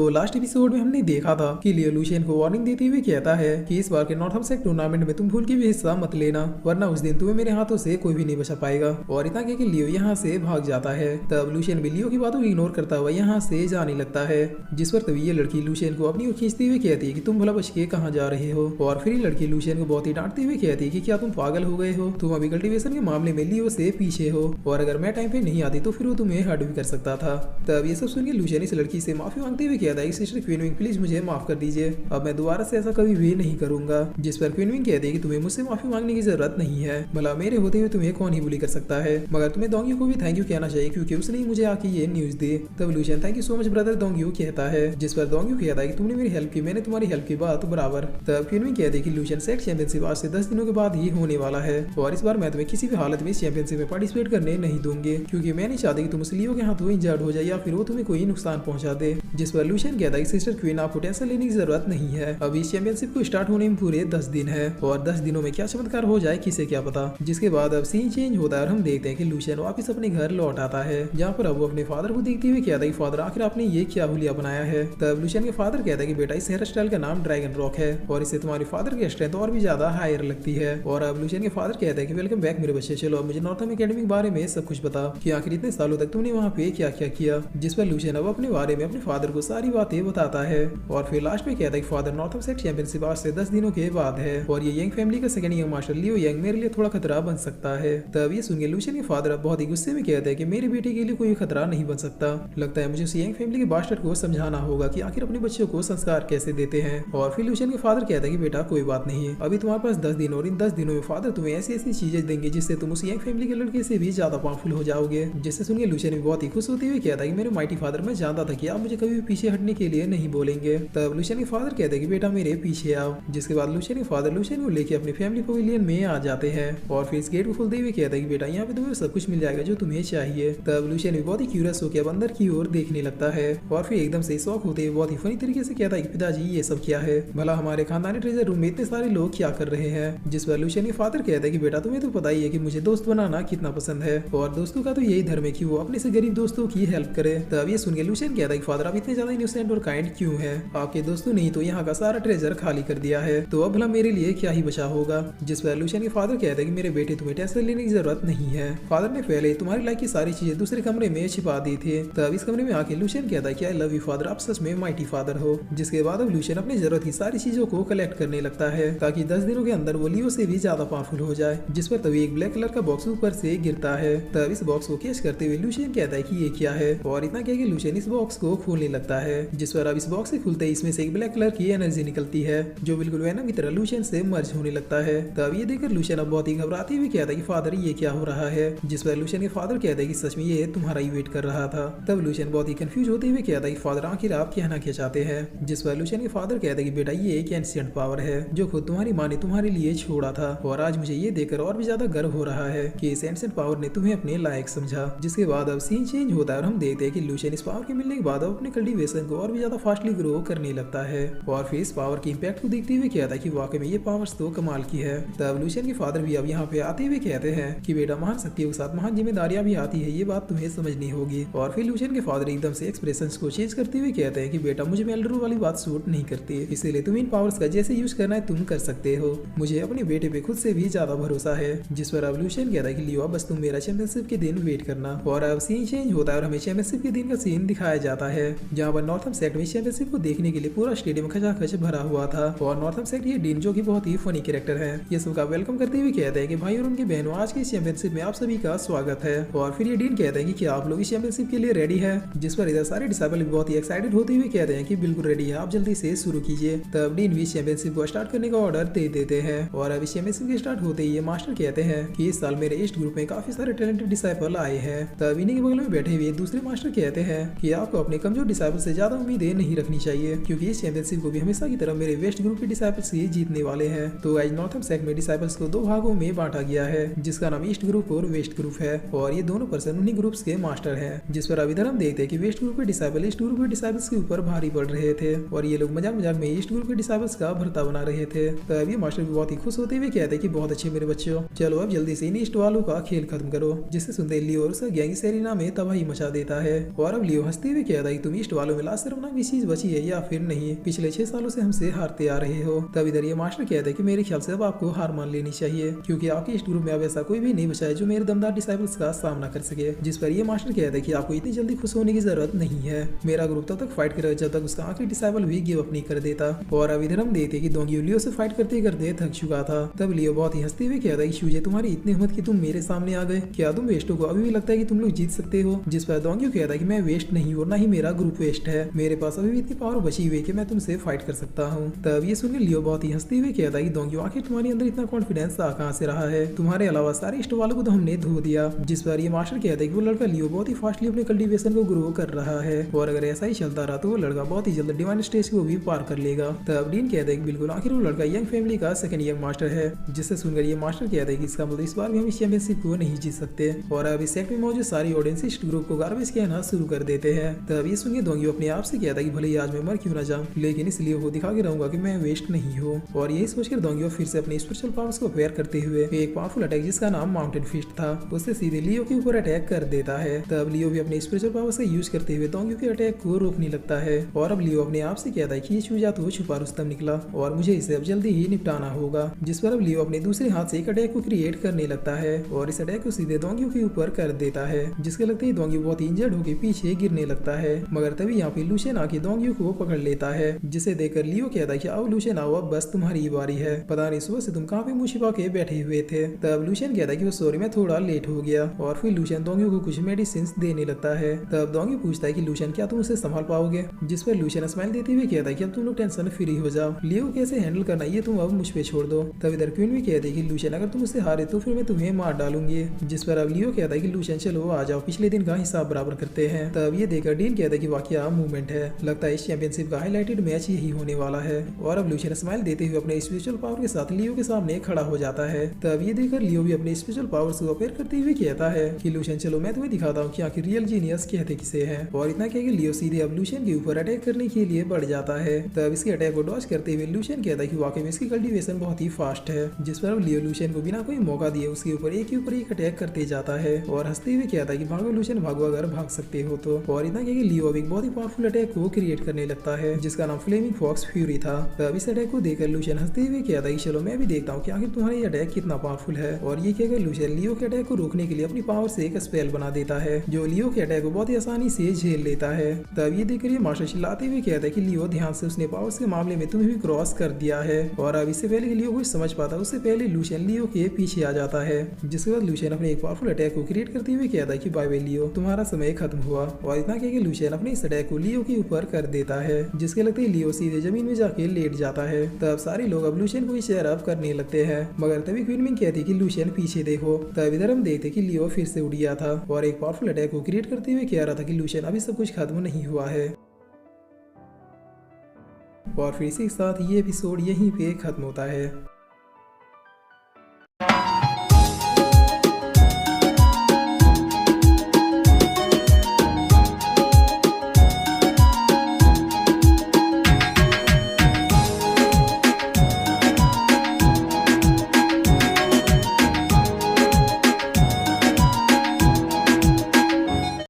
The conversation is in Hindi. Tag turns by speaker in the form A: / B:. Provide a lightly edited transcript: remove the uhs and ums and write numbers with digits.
A: तो लास्ट एपिसोड में हमने देखा था कि लियो लूशियन को वार्निंग देते हुए कहता है कि इस बार के नॉर्थम सेक्ट टूर्नामेंट में तुम भूल के भी हिस्सा मत लेना, वरना उस दिन तुम्हें मेरे हाथों से कोई भी नहीं बचा पाएगा। और इतना कह के लियो यहाँ से भाग जाता है। तब लूशियन भी लियो की बातों को इग्नोर करता हुआ यहाँ से जाने लगता है, जिस पर तभी ये लड़की लूशियन को अपनी ओर खींचते हुए कहती है कि तुम भला बच के कहाँ जा रहे हो। और फिर लड़की लूशियन को बहुत ही डांटते हुए कहती है कि क्या तुम पागल हो गए हो, तुम अभी कल्टीवेशन के मामले में लियो से पीछे हो, और अगर मैं टाइम पे नहीं आती तो फिर वो तुम्हें हर्ट भी कर सकता था। तब ये सब सुन के लूशियन इस लड़की से माफी मांगते हुए कहता है कि सिस्टर क्वीनविंग प्लीज मुझे माफ कर दीजिए, अब मैं दोबारा से ऐसा कभी भी नहीं करूंगा। जिस पर क्वीनविंग कहती है कि तुम्हें मुझसे माफी मांगने की जरूरत नहीं है, भला मेरे होते हुए तुम्हें कौन ही बुली कर सकता है, मगर तुम्हें दोंगियो को भी थैंक यू कहना चाहिए क्योंकि उसने मुझे आके ये न्यूज दी। तब Lucian thank you so much brother दोंगियो कहता है, जिस पर दोंगियो कहता है कि तुमने मेरी हेल्प की, मैंने तुम्हारी हेल्प की बात बराबर। तब क्वीनविंग कहती है कि लूशियन सेक्ट चैंपियनशिप आज से 10 दिनों के बाद ही होने वाला है, और इस बार मैं तुम्हें किसी भी हालत में इस चैंपियनशिप में पार्टिसिपेट करने नहीं दूंगी, क्योंकि मैं नहीं चाहती कि तुम लियो के हाथों इंजर्ड हो जाए या फिर वो तुम्हें कोई नुकसान पहुंचा दे। जिस पर लूशियन कहता है कि सिस्टर क्वीन आपको टेंशन लेने की जरूरत नहीं है, अभी इस चैंपियनशिप को स्टार्ट होने में पूरे 10 दिन है, और 10 दिनों में क्या चमत्कार हो जाए किसे क्या पता। जिसके बाद अब सीन चेंज होता है और हम देखते हैं कि लूशियन वापस अपने घर लौट आता है, जहाँ पर अब वो अपने फादर को देखते हुए कहता है कि फादर आखिर आपने ये क्या हुलिया बनाया है। तब लूशियन के फादर कहता है कि बेटा इस हेयर स्टाइल का नाम ड्रैगन रॉक है, और इससे तुम्हारे फादर की स्ट्रेंथ और भी ज्यादा हायर लगती है। और अब लूशियन के फादर कहता है कि वेलकम बैक मेरे बच्चे, चलो अब मुझे नॉर्थम एकेडमी के बारे में सब कुछ बता कि आखिर इतने सालों तक तुमने वहाँ पे क्या क्या किया। जिस पर लूशियन अब अपने बारे में अपने फादर को सारी बातें बताता है, और फिर लास्ट में कहता है कि फादर नॉर्थम सेक्ट चैंपियनशिप आज से 10 दिनों के बाद है, और ये यंग फैमिली का सेकंड यंग मास्टर लियो यंग मेरे लिए थोड़ा खतरा बन सकता है। तब ये सुन के लूशियन के फादर अब बहुत ही गुस्से में कहते हैं कि मेरे बेटे के लिए कोई खतरा नहीं बन सकता, लगता है मुझे उस यंग फैमिली के बास्टर्ड को समझाना होगा कि आखिर अपने बच्चों को संस्कार कैसे देते हैं। और फिर लूशियन के फादर कहता है कि बेटा कोई बात नहीं, अभी तुम्हारे पास 10 दिन, और इन 10 दिनों में फादर तुम्हें ऐसी ऐसी चीजें देंगे जिससे तुम उस यंग फैमिली के लड़के से भी ज्यादा पावरफुल हो जाओगे। जिससे सुन के लूशियन भी बहुत ही खुश होते हुए कहता है कि मेरे माइटी फादर, मैं जानता था कि आप मुझे कभी भी पीछे हटने के लिए नहीं बोलेंगे। तब लूशियन के फादर कहते हैं कि बेटा मेरे पीछे आओ। जिसके बाद लूशियन के फादर लूशियन को लेकर अपने फैमिली पवेलियन में आ जाते हैं, और फिर इस गेट को खोलते हुए कहता है कि बेटा यहाँ पे तुम्हें सब कुछ मिल जाएगा जो तुम्हें चाहिए। तब लूशियन भी बहुत ही क्यूरियस होकर अब अंदर की ओर देखने लगता है, और फिर एकदम से शौक होते हुए बहुत ही फनी तरीके से कहता है कि पिताजी ये सब क्या है, भला हमारे खानदानी ट्रेजर रूम में इतने सारे लोग क्या कर रहे हैं। जिस पर लूशियन के फादर कहता है कि बेटा तुम्हें तो पता ही है कि मुझे दोस्त बनाना कितना पसंद है, और दोस्तों का तो यही धर्म है कि वो अपने से गरीब दोस्तों की हेल्प करे। तब ये सुन के लूशियन कहता है कि फादर आप इतने ज्यादा इनोसेंट और काइंड क्यों है, आपके दोस्तों ने तो यहाँ का सारा ट्रेजर खाली कर दिया है, तो अब भला मेरे लिए क्या ही बचा होगा। जिस पर लूशियन के फादर कहते हैं कि मेरे बेटे तुम्हें टेंशन लेने की जरूरत नहीं है, फादर ने पहले तुम्हारी लाइफ की सारी चीजें दूसरे कमरे में छिपा दी थी। तब इस कमरे में आके लूशियन कहता है कि आई लव यू फादर, आप सच में माइटी फादर हो। जिसके बाद अब लूशियन अपनी जरूरत की सारी चीजों को कलेक्ट करने लगता है ताकि 10 दिनों के अंदर वो लियो से भी ज्यादा पावरफुल हो जाए। जिस पर तभी एक ब्लैक कलर का बॉक्स ऊपर से गिरता है। तब इस बॉक्स को कैच करते हुए लूशियन कहता है कि ये क्या है, और इतना कह के लूशियन इस बॉक्स को खोलने लगता है। जिस पर अब इस बॉक्स से खुलते ही इसमें से एक ब्लैक कलर की एनर्जी निकलती है जो बिल्कुल वेनम की तरह लूशियन से मर्ज होने लगता है। तब ये देखकर लूशियन अब बहुत ही घबराते हुए कहता है कि फादर ये क्या हो रहा है। जिस पर लूशियन के फादर कहता है कि सच में ये तुम्हारा ही वेट कर रहा था। तब लूशियन बहुत ही कंफ्यूज होते हुए कहता है कि फादर आखिर आप कहना क्या चाहते हैं। जिस पर लूशियन के फादर कहता है कि बेटा ये एक एंशिएंट पावर है जो खुद तुम्हारी माँ ने तुम्हारे लिए छोड़ा था, और आज मुझे ये देखकर और भी ज्यादा गर्व हो रहा है कि इस एंशिएंट पावर ने तुम्हें अपने लायक समझा। जिसके बाद अब सीन चेंज होता है और हम देखते हैं कि लूशियन इस पावर के मिलने के बाद अब अपने कल्टीवेशन को और भी ज्यादा फास्टली ग्रो करने लगता है, और फिर इस पावर के इम्पैक्ट को देखते हुए कहता है कि वाकई में ये पावर्स तो कमाल की है। तब लूशियन के फादर भी अब यहाँ पे आते हुए कहते हैं कि बेटा महान शक्तियों के साथ महान जिम्मेदारियां भी आती है, ये बात तुम्हें समझनी होगी। और फिर लूशियन के फादर एकदम से एक्सप्रेशंस को चेंज करते हुए कहते हैं कि बेटा मुझे मेल्डरू वाली बात सूट नहीं करती, इसीलिए तुम इन पावर्स का जैसे यूज करना है तुम कर सकते हो, मुझे अपने बेटे पे खुद से भी ज्यादा भरोसा है। जिस पर अब लूशियन कहता है कि लियो बस तुम मेरा चैंपियनशिप के दिन वेट करना। और अब सीन चेंज होता है और हमें चैंपियनशिप के दिन का सीन दिखाया जाता है, जहाँ पर नॉर्थम सेक्ट में चैंपियनशिप को देखने के लिए पूरा स्टेडियम खचाखच भरा हुआ था। और नॉर्थम सेक्ट ये डीन जो की बहुत ही फनी कैरेक्टर है, ये सबका वेलकम करते हुए कहते हैं कि भाई और उनके बहनों आज की चैंपियनशिप में आप सभी का स्वागत है। और फिर ये डीन कहते हैं कि क्या आप लोग इस चैंपियनशिप के लिए रेडी है। जिस पर इधर सारे डिसाइबल भी बहुत ही एक्साइटेड होते हुए कहते हैं कि बिल्कुल रेडी है, आप जल्दी से शुरू कीजिए। तब डीन भी चैंपियनशिप को स्टार्ट करने का ऑर्डर दे देते हैं, और अब इस चैंपियनशिप के स्टार्ट होते ही ये मास्टर कहते हैं कि इस साल मेरे ईस्ट ग्रुप में काफी सारे टैलेंटेड डिसाइपल आए हैं। तब इन्हीं के बगल में बैठे हुए दूसरे मास्टर कहते हैं कि आपको अपने कमजोर डिसाइपल से ज्यादा उम्मीदें नहीं रखनी चाहिए, क्योंकि इस चैंपियनशिप को भी हमेशा की तरह मेरे वेस्ट ग्रुप के डिसाइपल्स ही जीतने वाले हैं। तो आज नॉर्थम सेक्ट में डिसाइपल्स को 2 भागों में बांटा गया है, जिसका नाम ईस्ट ग्रुप और वेस्ट ग्रुप है, और ये दोनों पर्सन उन्हीं ग्रुप्स के मास्टर हैं। जिस पर अब इधर हम देखते हैं कि वेस्ट ग्रुप के डिसाइपल ईस्ट ग्रुप के डिसाइपल्स के ऊपर भारी पड़ रहे थे, और ये लोग मजाक मजाक में ईस्ट ग्रुप के डिसाइपल्स का भरता बना रहे थे। तो अब ये मास्टर भी बहुत ही खुश होते हुए कहते हैं कि बहुत अच्छे मेरे बच्चों, चलो अब जल्दी से इन ईस्ट वालों का खेल खत्म करो। जिससे सुनते लियो और गैंग सेरिना में तबाही मचा देता है, और अब लियो हंसते हुए कहता है तुम ईस्ट ईस्ट वालों में लास्ट शर्मनाक भी चीज बची है या फिर नहीं। पिछले 6 सालों से हमसे हारते आ रहे हो। तब इधर ये मास्टर कहते हैं कि मेरे ख्याल से अब आपको हार मान लेनी चाहिए, क्योंकि आपके ईस्ट ग्रुप में अब ऐसा कोई भी नहीं बचा है जो मेरे दमदार डिसाइबल्स का सामना कर सके। जिस पर ये मास्टर कहते हैं कि आपको इतनी जल्दी खुश होने की जरूरत नहीं है। मेरा ग्रुप तब तक फाइट करेगा जब तक उसका आखिरी डिसाइबल भी गिव अप नहीं कर देता। और अब इधर हम देखते कि दोंगी लियो से फाइट करते करते थक चुका था। तब लियो बहुत ही हंसते हुए कहता है कि शूजे तुम्हारी इतनी हिम्मत कि तुम मेरे सामने आ गए, क्या तुम वेस्टो को अभी भी लगता है कि तुम लोग जीत सकते हो? जिस पर दोंगी कहता है कि मैं वेस्ट नहीं हूँ, ना ही मेरा ग्रुप वेस्ट है, मेरे पास अभी भी इतनी पावर बची हुई है कि मैं तुमसे फाइट कर सकता हूँ। तब ये सुनकर लियो बहुत ही हंसते हुए कहता है कि दोंगी आखिर तुम्हारे अंदर इतना कॉन्फिडेंस कहाँ से रहा है? तुम्हारे अलावा सारे ईस्ट वालों को तो हमने धो दिया। जिस पर ये मास्टर कहता है कि वो लड़का लियो बहुत ही फास्टली अपने कल्टीवेशन को ग्रो कर रहा है, और अगर ऐसा ही चलता रहा तो वो लड़का बहुत ही जल्द डिवाइन स्टेज को भी पार कर लेगा। तब डीन कहता है कि बिल्कुल, आखिर वो लड़का यंग फैमिली का सेकंड यंग मास्टर है। जिससे सुनकर ये मास्टर कहता है कि इसका मतलब इस बार भी हम इस चैंपियनशिप को नहीं जीत सकते। और अब इस सेट में मौजूद सारी ऑडियंस इस ग्रुप को गार्बेज कहना शुरू कर देते हैं। तब ये सुनकर दोंगी अपने आप से कहता है कि भले ही आज मैं मर क्यों ना जाऊं, लेकिन इसलिए वो दिखा के रहूंगा कि मैं वेस्ट नहीं हूँ। और यही सोचकर दोंगी फिर से अपने स्पेशल पावर्स को फेयर करते हुए एक पावरफुल अटैक जिसका नाम माउंटेन फिस्ट था उससे सीधे लियो के ऊपर अटैक कर देता है। तब लियो भी अपने स्पेशल पावर्स का यूज करते हुए दोंगी के अटैक को रोकने लगता है। और अब लियो अपने आप से कहता है कि ये चूजा तो छुपा रुस्तम निकला और मुझे इसे अब जल्दी ही निपटाना होगा। जिस पर अब लियो अपने दूसरे हाथ से एक अटैक को क्रिएट करने लगता है और इस अटैक को सीधे दोंगियों के ऊपर कर देता है, जिसके लगते ही दोंगी बहुत इंजर्ड होकर पीछे गिरने लगता है। मगर तभी यहाँ पे लुशियन आके दोंगियों को पकड़ लेता है, जिसे देखकर लियो कहता है कि आओ लुशियन आओ, अब बस तुम्हारी बारी है, पता नहीं सुबह से तुम कहाँ पे मुंह छिपा के बैठे हुए थे। तब लुशियन कहता है कि वो सॉरी मैं थोड़ा लेट हो गया। और फिर लुशियन दोंगियों को कुछ मेडिसिन देने लगता है। तब दोंगी पूछता है कि लुशियन क्या तुम उसे संभाल पाओगे? जिस पर लुशियन स्माइल देते हुए कहता है कि अब तुम लोग टेंशन फ्री हो जाओ, लियो कैसे हैंडल करना ये तुम अब मुझ पे छोड़ दो। तब इधर क्वीन भी कहती है कि लुशियन अगर तुम उससे हारे तो फिर मैं तुम्हें मार डालूंगी। जिस पर अब लियो कहता है कि लुशियन चलो आ जाओ, पिछले दिन का हिसाब बराबर करते हैं। तब ये देखकर डीन कहता है कि वाकई मूवमेंट है, लगता है इस चैंपियनशिप का हाईलाइटेड मैच यही होने वाला है। और अब लुशियन स्माइल देते हुए अपने स्पेशल पावर के साथ लियो के सामने खड़ा हो जाता है। तब ये देखकर लियो भी अपने स्पेशल पावर्स को अपेयर करते हुए कहता है कि लुशियन चलो मैं तुम्हें दिखाता हूँ कि आखिर रियल जीनियस कहते किसे है। और इतना कह के लियो सीधे अब लुशियन के ऊपर अटैक करने के लिए बढ़ जाता है। तब इसके अटैक को डॉज करते हुए लुशियन कहता है कि वाकई में इसकी कल्टीवेशन बहुत ही फास्ट है। जिस पर अब लियो लुशियन को बिना कोई मौका दिए उसके ऊपर एक अटैक करते जाता है और हंसते हुए कहता है कि भागो लुशियन भागो अगर भाग सकते हो तो। और इतना कह के लियो अब एक बहुत ही पावरफुल अटैक को क्रिएट करने लगता है जिसका नाम फ्लेमिंग फॉक्स फ्यूरी था। तब इस अटैक को देखकर लुशियन हंसते हुए कहता है कि चलो मैं भी देखता हूँ कि आखिर तुम्हारा ये अटैक कितना पावरफुल है। और ये कहकर लुशियन लियो के अटैक को रोकने के लिए अपनी पावर से एक स्पेल बना देता है जो लियो के अटैक को बहुत ही आसानी से झेल लेता है। तब ये देखकर ये मास्टर चिल्लाते हुए कहता है कि लियो ध्यान से, उसने पावर्स के मामले में तुम्हें भी क्रॉस कर दिया है। और अब इससे पहले लियो कुछ समझ पाता उससे पहले लुशियन लियो के पीछे आ जाता है। जिसके बाद लुशियन अपने एक पावरफुल अटैक को क्रिएट करते हुए कहता है कि बाय बाय लियो, तुम्हारा समय खत्म हुआ। और इतना कह के लुशियन अपने इस अटैक को लियो के ऊपर कर देता है जिसके लगते ही लियो सीधे जमीन में जाके लेट जाता है। तब सारे लोग अब लुशियन को चेयर अप करने लगते हैं, मगर तभी क्वीन मिंग कहती कि लुशियन पीछे देखो। तब इधर हम देखते कि लियो फिर से उड़ गया था और एक पावरफुल अटैक को क्रिएट करते हुए कह रहा था कि लुशियन अभी सब कुछ खत्म नहीं हुआ है। और फिर इसी के साथ ये एपिसोड यहीं पे खत्म होता है।